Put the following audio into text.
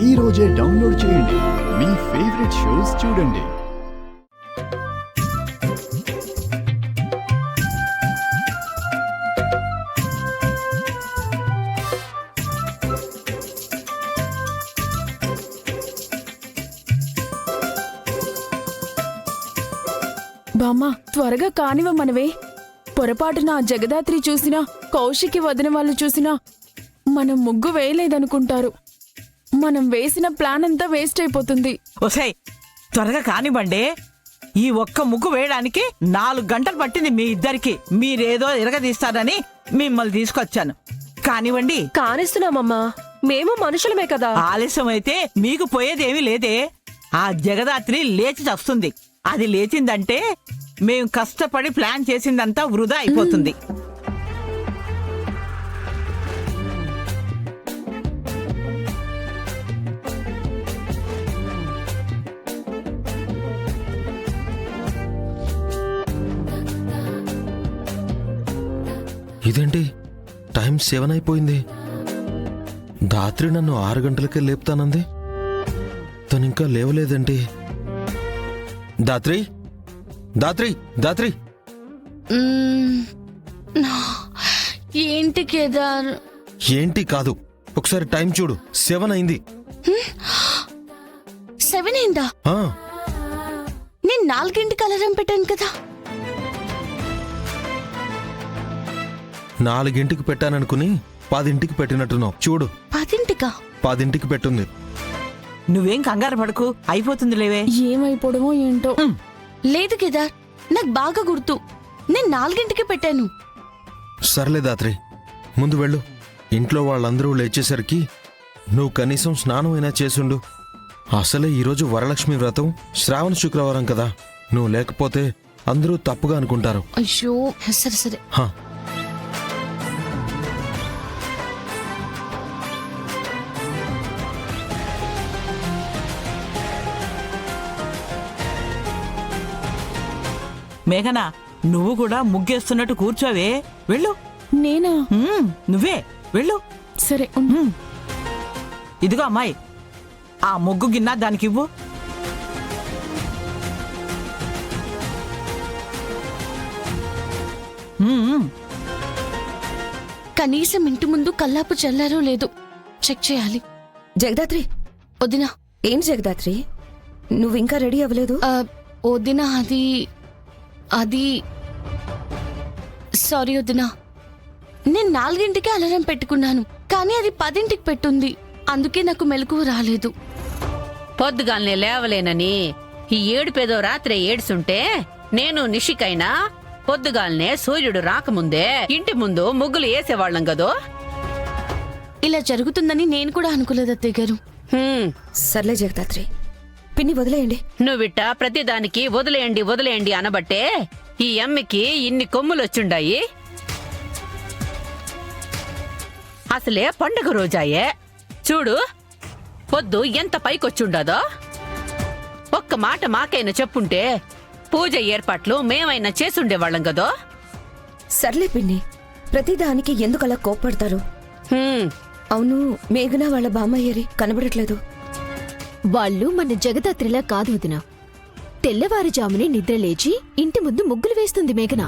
ఈ రోజే డౌన్లోడ్ చేయండి. మీ ఫేవరెట్ షోస్ చూడండి. బామ్మ త్వరగా కానివ్వమనవే. పొరపాటున ఆ జగదాత్రి చూసినా, కౌశికి వదిన వాళ్ళు చూసినా మనం ముగ్గు వేయలేదనుకుంటారు. మనం వేసిన ప్లాన్ అంతా వేస్ట్ అయిపోతుంది. ఒసేయ్, త్వరగా కానివ్వండి. ఈ ఒక్క ముగ్గు వేయడానికి 4 గంటలు పట్టింది మీ ఇద్దరికి. మీరేదో ఇరగదీస్తారని మిమ్మల్ని తీసుకొచ్చాను. కానివ్వండి. కానిస్తున్నామమ్మా, మేము మనుషులమే కదా. ఆలస్యం అయితే మీకు పోయేదేమీ లేదే. ఆ జగదాత్రి లేచి చస్తుంది. అది లేచిందంటే మేము కష్టపడి ప్లాన్ చేసిందంతా వృధా అయిపోతుంది. ఇదేంటి టైం 7 అయిపోయింది. దాత్రి నన్ను 6 గంటలకే లేపుతానంది. తను ఇంకా లేవలేదేంటి? దాత్రి దాత్రి దాత్రి ఏంటి కేదార్? ఏంటి కాదు, ఒకసారి టైం చూడు. 7 అయింది. 7 అయిందా? ఆ, నేను 4 అలారం పెట్టాను కదా. 4కి పెట్టాననుకుని 10కి పెట్టినట్టున్నావు. చూడు, 10కా? 10కి పెట్టుంది. నువ్వేం కంగారు పడకు, అయిపోతుంది లేవే. ఏమైపోవడమో ఏంటో. లేదు కేదార్, నాకు బాగా గుర్తు. నేను 4కి పెట్టాను. సర్లే దాత్రి, ముందు వెళ్ళు. ఇంట్లో వాళ్ళందరూ లేచేసరికి నువ్వు కనీసం స్నానం అయినా చేసుండు. అసలే ఈరోజు వరలక్ష్మి వ్రతం, శ్రావణ శుక్రవారం కదా. నువ్వు లేకపోతే అందరూ తప్పుగా అనుకుంటారు. అయ్యో, సరే సరే. హా, మేఘనా, నువ్వు కూడా ముగ్గేస్తున్నట్టు కూర్చోవే. వెళ్ళు. నేనా? నువ్వే వెళ్ళు. సరే. ఇదిగో అమ్మాయి, ఆ ముగ్గు గిన్నె దానికివ్వు. కనీసం ఇంటి ముందు కల్లాపు చల్లారో లేదు చెక్ చేయాలి. జగదాత్రి, వదినా. ఏం జగదాత్రి, నువ్వింకా రెడీ అవ్వలేదు? వదినా, అది సారీ వదినా. నేను 4కి అలారం పెట్టుకున్నాను, కానీ అది 10కి పెట్టుంది. అందుకే నాకు మెలకువ రాలేదు. పొద్దుగాల్నే లేవలేనని ఈ ఏడుపేదో రాత్రి ఏడుస్తుంటే నేను నిషికైనా పొద్దుగాల్నే సూర్యుడు రాకముందే ఇంటి ముందు ముగ్గులు వేసేవాళ్ళం గదో. ఇలా జరుగుతుందని నేను కూడా అనుకోలేదు అత్తయ్య గారు. సర్లే జగదాత్రి, పిన్ని వదిలేయండి. నువ్విట్ట ప్రతిదానికి వదిలేయండి వదిలేయండి అనబట్టే ఈ అమ్మికి ఇన్ని కొమ్ములొచ్చుండాయి. అసలే పండుగ రోజాయే. చూడు, పొద్దు ఎంత పైకొచ్చుండదో. ఒక్క మాట మాకైనా చెప్పుంటే పూజ ఏర్పాట్లు మేమైనా చేసుండేవాళ్ళం గదో. సర్లే పిన్ని, ప్రతిదానికి ఎందుకలా కోప్పడతారు? అవును, మేఘనా వాళ్ళ బామ్మయ్యరి కనబడట్లేదు. వాళ్ళు మన జగదాత్రిలా కాదు వదినా. తెల్లవారుజామునే నిద్రలేచి ఇంటి ముందు ముగ్గులు వేస్తుంది మేఘన.